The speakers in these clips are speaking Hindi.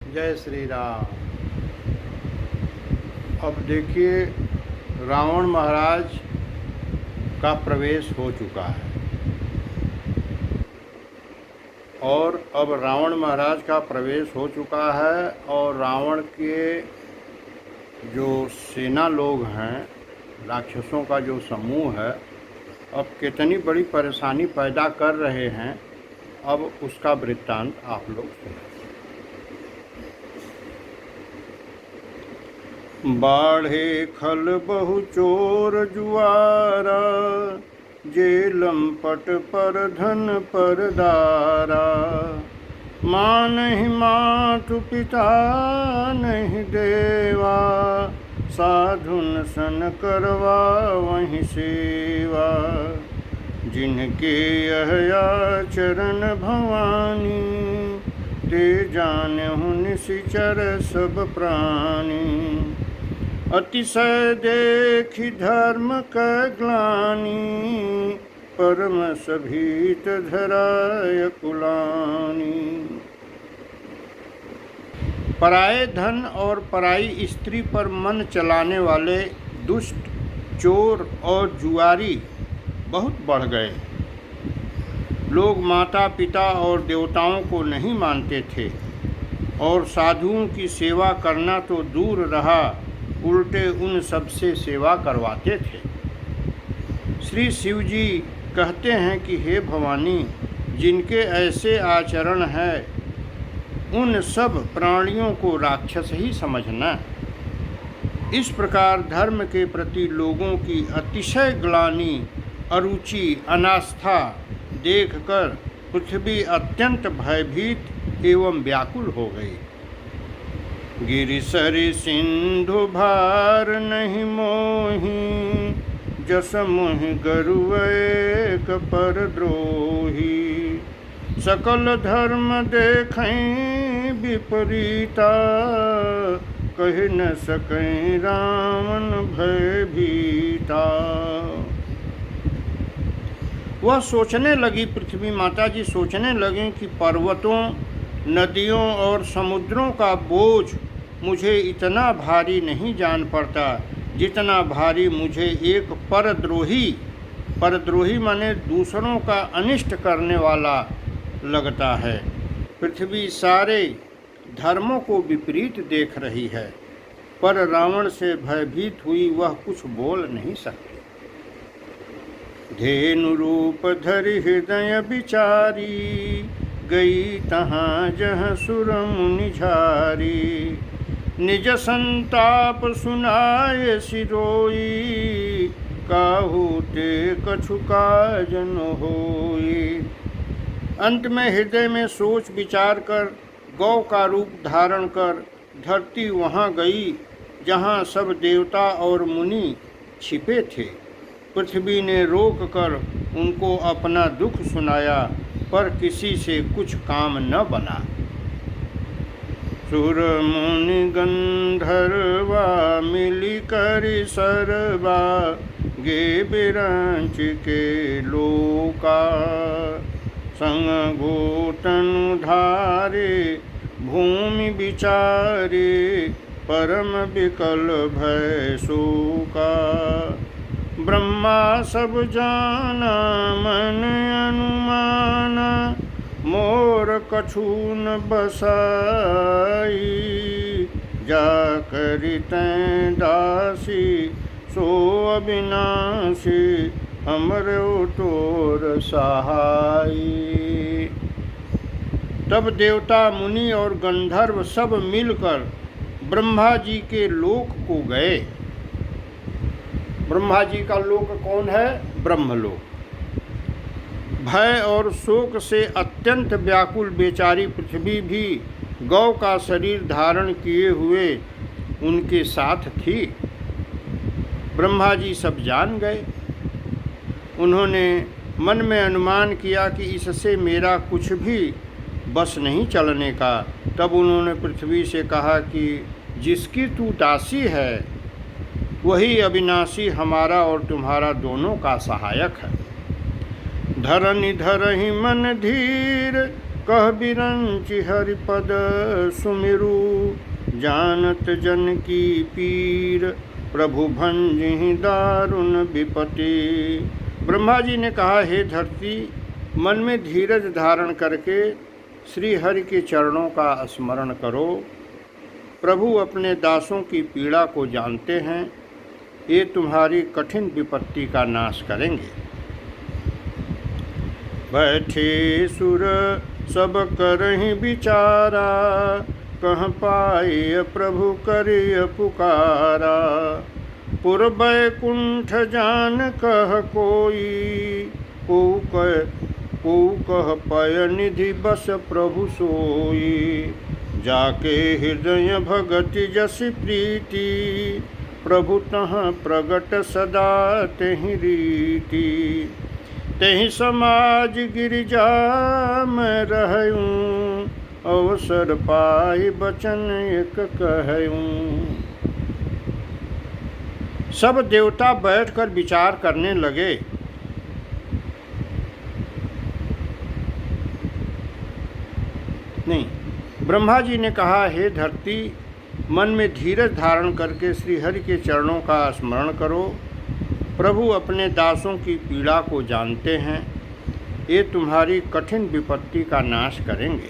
जय श्री राम। अब देखिए, रावण महाराज का प्रवेश हो चुका है और अब रावण महाराज का प्रवेश हो चुका है और रावण के जो सेना लोग हैं, राक्षसों का जो समूह है, अब कितनी बड़ी परेशानी पैदा कर रहे हैं। अब उसका वृत्तांत आप लोग सुनें। बाढ़े खल बहु चोर जुआरा, जेलम पट पर धन पर दारा। माँ नहीं मातु पिता नहीं देवा, साधुन सन करवा वहीं सेवा। जिनके यह चरण भवानी, ते जानहु निशिचर सब प्राणी। अतिशय देखि धर्म कै ग्लानि, परम सभीत धराय कुलानी। पराये धन और पराई स्त्री पर मन चलाने वाले दुष्ट, चोर और जुआरी बहुत बढ़ गए। लोग माता पिता और देवताओं को नहीं मानते थे और साधुओं की सेवा करना तो दूर रहा, उल्टे उन सबसे सेवा करवाते थे। श्री शिव जी कहते हैं कि हे भवानी, जिनके ऐसे आचरण है उन सब प्राणियों को राक्षस ही समझना। इस प्रकार धर्म के प्रति लोगों की अतिशय ग्लानि, अरुचि, अनास्था देखकर पृथ्वी अत्यंत भयभीत एवं व्याकुल हो गई। गिरिसरि सिंधु भार नहीं मोही, जस मोहि गरुड़ एक पर द्रोही। सकल धर्म देखैं विपरीता, कहि न सकैं रावण भयभीता। वह सोचने लगी, पृथ्वी माता जी सोचने लगी कि पर्वतों, नदियों और समुद्रों का बोझ मुझे इतना भारी नहीं जान पड़ता जितना भारी मुझे एक परद्रोही माने दूसरों का अनिष्ट करने वाला लगता है। पृथ्वी सारे धर्मों को विपरीत देख रही है, पर रावण से भयभीत हुई वह कुछ बोल नहीं सकती। धेनु रूप धरि हृदय विचारी, गई तहाँ जहाँ सुर मुनि झारी। निज संताप सुनाए सिरोई, काहू ते कछु काज न होई। अंत में हृदय में सोच विचार कर गौ का रूप धारण कर धरती वहाँ गई जहाँ सब देवता और मुनि छिपे थे। पृथ्वी ने रोक कर उनको अपना दुख सुनाया, पर किसी से कुछ काम न बना। सुर मुनि गंधर्वा मिली करि सरवा, गे बिरंच के लोका। संग गोतनु धारे भूमि विचारे, परम विकल भय शोका। ब्रह्मा सब जाना मन अनुमाना, मोर कछु न बसाई। जा करितैं दासी सो अविनाशी, हमरो तोर सहाई। तब देवता, मुनि और गंधर्व सब मिलकर ब्रह्मा जी के लोक को गए। ब्रह्मा जी का लोक कौन है? ब्रह्मलोक। भय और शोक से अत्यंत व्याकुल बेचारी पृथ्वी भी गौ का शरीर धारण किए हुए उनके साथ थी। ब्रह्मा जी सब जान गए। उन्होंने मन में अनुमान किया कि इससे मेरा कुछ भी बस नहीं चलने का। तब उन्होंने पृथ्वी से कहा कि जिसकी तू दासी है वही अविनाशी हमारा और तुम्हारा दोनों का सहायक है। धरनि धरहि मन धीर, कह बिरंचि हरिपद सुमिरु, जानत जन की पीर, प्रभु भंजिहि दारुण विपति। ब्रह्मा जी ने कहा, हे धरती, मन में धीरज धारण करके श्री हरि के चरणों का स्मरण करो। प्रभु अपने दासों की पीड़ा को जानते हैं, ये तुम्हारी कठिन विपत्ति का नाश करेंगे। बैठे सुर सब करहि विचारा, कह पाए प्रभु करिय पुकारा। पुर बैकुंठ जान कह कोई, को कह पय निधि बस प्रभु सोई। जाके हृदय भगति जस प्रीति, प्रभु तह प्रगट सदा तेहि रीति। तेहि समाज गिरिजा में रहूं, अवसर पाई बचन एक कहूं। सब देवता बैठकर विचार करने लगे। नहीं, ब्रह्मा जी ने कहा, हे धरती, मन में धीरज धारण करके श्री हरि के चरणों का स्मरण करो। प्रभु अपने दासों की पीड़ा को जानते हैं, ये तुम्हारी कठिन विपत्ति का नाश करेंगे।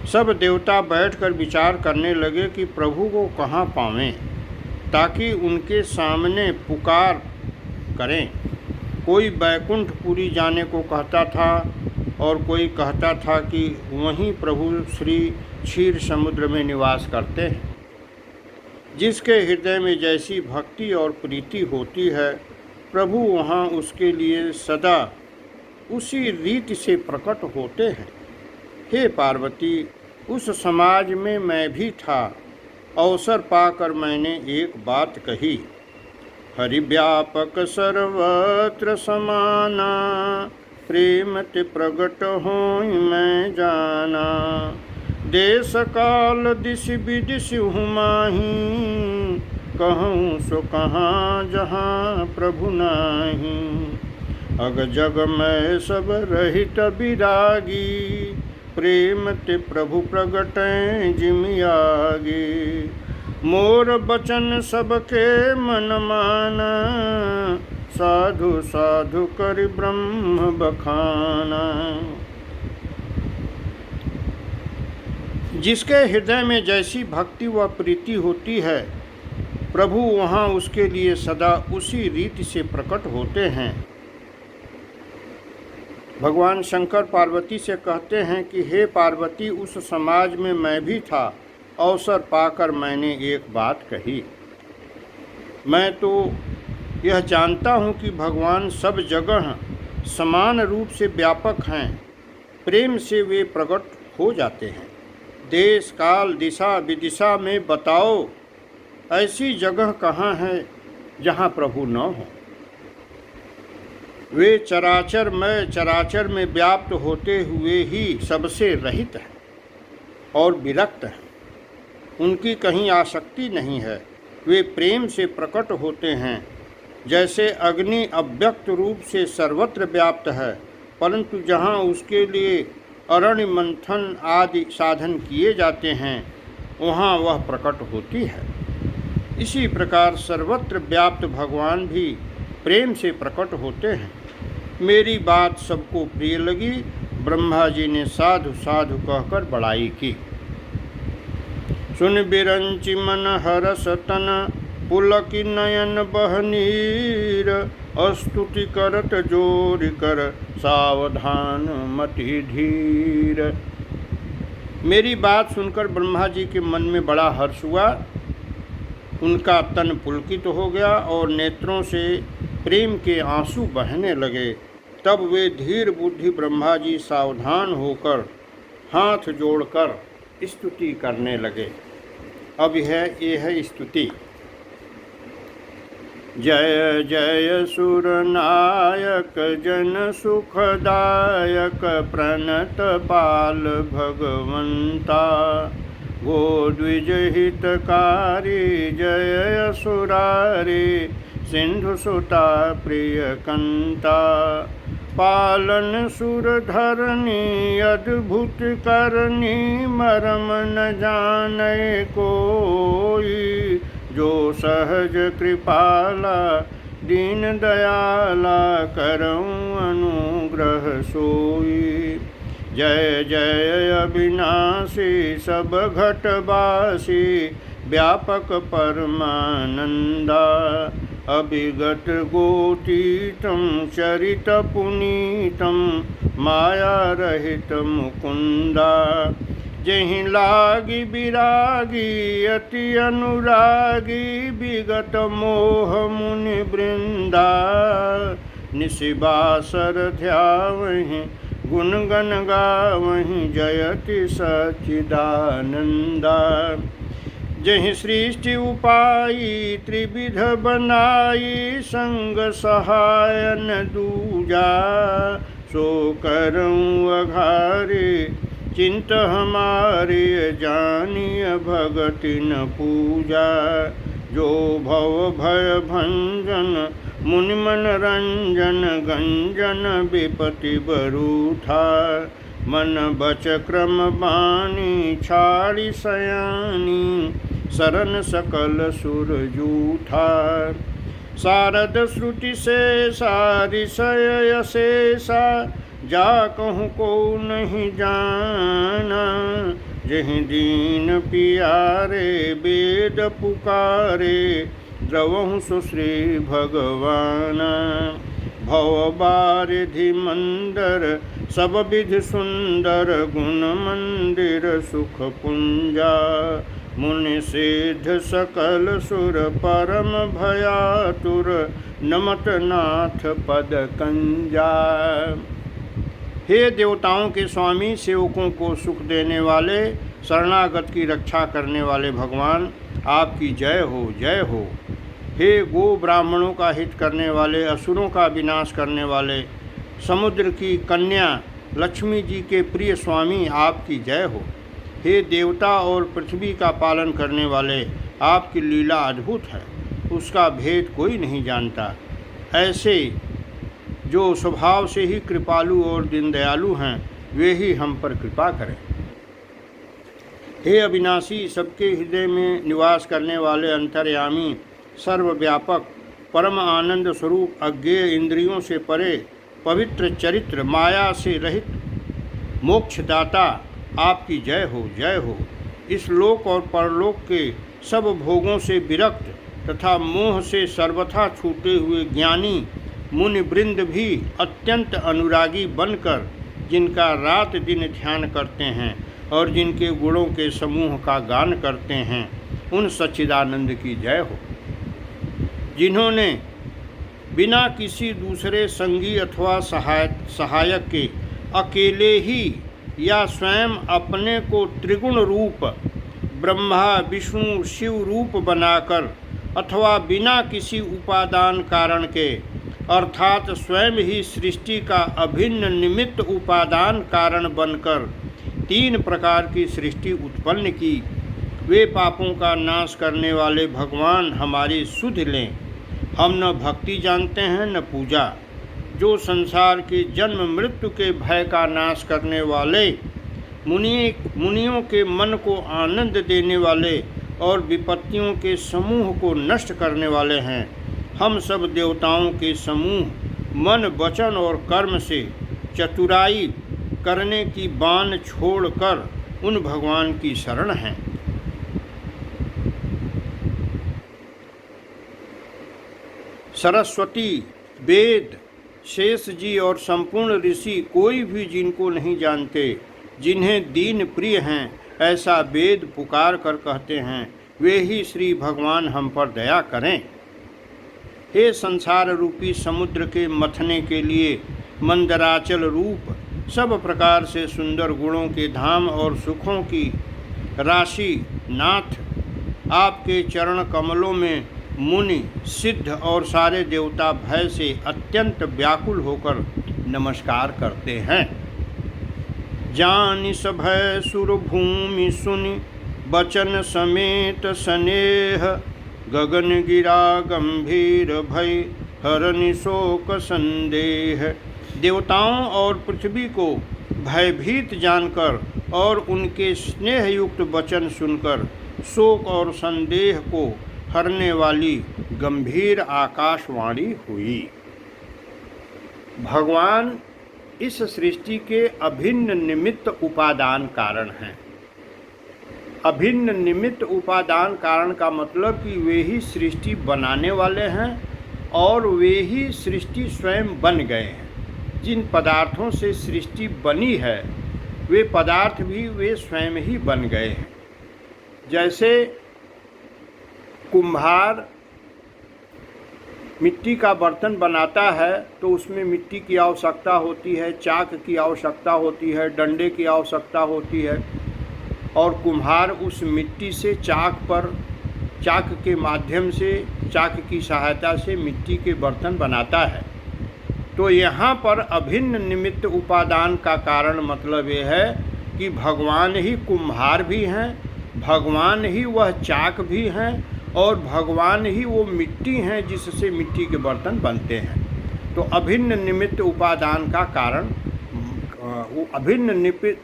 सब देवता बैठकर विचार करने लगे कि प्रभु को कहाँ पावें, ताकि उनके सामने पुकार करें। कोई बैकुंठपुरी जाने को कहता था और कोई कहता था कि वहीं प्रभु श्री क्षीर समुद्र में निवास करते हैं। जिसके हृदय में जैसी भक्ति और प्रीति होती है, प्रभु वहाँ उसके लिए सदा उसी रीति से प्रकट होते हैं। हे पार्वती, उस समाज में मैं भी था। अवसर पाकर मैंने एक बात कही। हरि व्यापक सर्वत्र समाना, प्रेम ते प्रगट होई मैं जाना। देश काल दिश विदिश हुमाही, कहूँ सो कहाँ जहाँ प्रभु नाही। अग जग में सब रहित विरागी, प्रेम ते प्रभु प्रगटै जिमियागी। मोर बचन सबके मन माना, साधु साधु कर ब्रह्म बखाना। जिसके हृदय में जैसी भक्ति व प्रीति होती है, प्रभु वहाँ उसके लिए सदा उसी रीति से प्रकट होते हैं। भगवान शंकर पार्वती से कहते हैं कि हे पार्वती, उस समाज में मैं भी था। अवसर पाकर मैंने एक बात कही। मैं तो यह जानता हूँ कि भगवान सब जगह समान रूप से व्यापक हैं। प्रेम से वे प्रकट हो जाते हैं। देश काल दिशा विदिशा में बताओ, ऐसी जगह कहाँ है जहाँ प्रभु न हो। वे चराचर में व्याप्त होते हुए ही सबसे रहित हैं और विरक्त हैं। उनकी कहीं आसक्ति नहीं है। वे प्रेम से प्रकट होते हैं। जैसे अग्नि अव्यक्त रूप से सर्वत्र व्याप्त है, परंतु जहाँ उसके लिए अरण्य मंथन आदि साधन किए जाते हैं, वहाँ वह प्रकट होती है। इसी प्रकार सर्वत्र व्याप्त भगवान भी प्रेम से प्रकट होते हैं। मेरी बात सबको प्रिय लगी। ब्रह्मा जी ने साधु साधु कहकर बड़ाई की। सुन बिरंचि मन हरस तन, पुलकी नयन बहनीर। स्तुति करत जोर कर, सावधान मति धीर। मेरी बात सुनकर ब्रह्मा जी के मन में बड़ा हर्ष हुआ। उनका तन पुलकित हो गया और नेत्रों से प्रेम के आंसू बहने लगे। तब वे धीर बुद्धि ब्रह्मा जी सावधान होकर हाथ जोड़कर स्तुति करने लगे। अब ये है स्तुति। जय जय सुर नायक जन सुखदायक, प्रणत पाल भगवंता। गोद्विज हितकारी जय असुरारी, सिंधु सुता प्रिय कंता। पालन सुर धरनी अद्भुत करनी मरम न जाने कोई। जो सहज कृपाला दीन दयाला करऊँ अनुग्रह सोई। जय जय अविनाशी सब घटवासी व्यापक परमानंदा। अभिगत गोतीतम चरित पुनीतम माया रहित मुकुंदा। जहि लागी विरागी अति अनुरागी विगत मोह मुनि वृंदा। निशिबासर ध्यावहि गुण गण गावहि जयति सच्चिदानंदा। जहि सृष्टि उपाई त्रिविध बनाई संग सहायन दूजा। सो करऊँ अघारे चिंत हमारे जानिय भगति न पूजा। जो भव भय भंजन मुनि मन रंजन गंजन विपति बरूठा। मन बच क्रम बानी छाड़ी सयानी शरण सकल सुर जूठा। शारद श्रुति से सारिषय अशेषा जा कहूँ को नहीं जाना। जहि दीन पियारे वेद पुकारे द्रवहु सुश्री भगवाना। भव बारिधि मंदर सब विधि सुंदर गुण मंदिर सुख पुंजा। मुनि सिद्ध सकल सुर परम भयातुर नमत नाथ पद कंजा। हे देवताओं के स्वामी, सेवकों को सुख देने वाले, शरणागत की रक्षा करने वाले भगवान, आपकी जय हो जय हो। हे गो ब्राह्मणों का हित करने वाले, असुरों का विनाश करने वाले, समुद्र की कन्या लक्ष्मी जी के प्रिय स्वामी, आपकी जय हो। हे देवता और पृथ्वी का पालन करने वाले, आपकी लीला अद्भुत है, उसका भेद कोई नहीं जानता। ऐसे जो स्वभाव से ही कृपालु और दीनदयालु हैं, वे ही हम पर कृपा करें। हे अविनाशी, सबके हृदय में निवास करने वाले, अंतर्यामी, सर्वव्यापक, परम आनंद स्वरूप, अज्ञेय, इंद्रियों से परे, पवित्र चरित्र, माया से रहित, मोक्षदाता, आपकी जय हो जय हो। इस लोक और परलोक के सब भोगों से विरक्त तथा मोह से सर्वथा छूटे हुए ज्ञानी मुनि वृंद भी अत्यंत अनुरागी बनकर जिनका रात दिन ध्यान करते हैं और जिनके गुणों के समूह का गान करते हैं, उन सच्चिदानंद की जय हो। जिन्होंने बिना किसी दूसरे संगी अथवा सहायक के अकेले ही या स्वयं अपने को त्रिगुण रूप ब्रह्मा विष्णु शिव रूप बनाकर अथवा बिना किसी उपादान कारण के अर्थात स्वयं ही सृष्टि का अभिन्न निमित्त उपादान कारण बनकर 3 प्रकार की सृष्टि उत्पन्न की, वे पापों का नाश करने वाले भगवान हमारी सुध लें। हम न भक्ति जानते हैं न पूजा। जो संसार के जन्म मृत्यु के भय का नाश करने वाले, मुनियों के मन को आनंद देने वाले और विपत्तियों के समूह को नष्ट करने वाले हैं, हम सब देवताओं के समूह मन वचन और कर्म से चतुराई करने की बान छोड़कर उन भगवान की शरण हैं। सरस्वती, वेद, शेष जी और संपूर्ण ऋषि कोई भी जिनको नहीं जानते, जिन्हें दीन प्रिय हैं, ऐसा वेद पुकार कर कहते हैं, वे ही श्री भगवान हम पर दया करें। हे संसार रूपी समुद्र के मथने के लिए मंदराचल रूप सब प्रकार से सुंदर गुणों के धाम और सुखों की राशि नाथ, आपके चरण कमलों में मुनि, सिद्ध और सारे देवता भय से अत्यंत व्याकुल होकर नमस्कार करते हैं। जानि सभय सुर भूमि सुनि बचन समेत स्नेह, गगन गिरा गंभीर भय हरनि शोक संदेह। देवताओं और पृथ्वी को भयभीत जानकर और उनके स्नेहयुक्त वचन सुनकर शोक और संदेह को हरने वाली गंभीर आकाशवाणी हुई। भगवान इस सृष्टि के अभिन्न निमित्त उपादान कारण हैं। अभिन्न निमित्त उपादान कारण का मतलब कि वे ही सृष्टि बनाने वाले हैं और वे ही सृष्टि स्वयं बन गए हैं। जिन पदार्थों से सृष्टि बनी है वे पदार्थ भी वे स्वयं ही बन गए हैं। जैसे कुम्हार मिट्टी का बर्तन बनाता है तो उसमें मिट्टी की आवश्यकता होती है, चाक की आवश्यकता होती है, डंडे की आवश्यकता होती है और कुम्हार उस मिट्टी से चाक के माध्यम से, चाक की सहायता से मिट्टी के बर्तन बनाता है। तो यहाँ पर अभिन्न निमित्त उपादान का कारण मतलब ये है कि भगवान ही कुम्हार भी हैं, भगवान ही वह चाक भी हैं और भगवान ही वो मिट्टी हैं जिससे मिट्टी के बर्तन बनते हैं। तो अभिन्न निमित्त उपादान का कारण, अभिन्न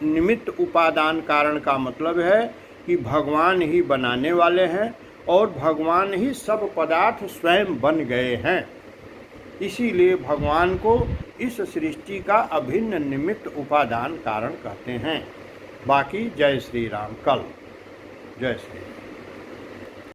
निमित्त उपादान कारण का मतलब है कि भगवान ही बनाने वाले हैं और भगवान ही सब पदार्थ स्वयं बन गए हैं। इसीलिए भगवान को इस सृष्टि का अभिन्न निमित्त उपादान कारण कहते हैं। बाकी जय श्री राम। कल जय श्री राम।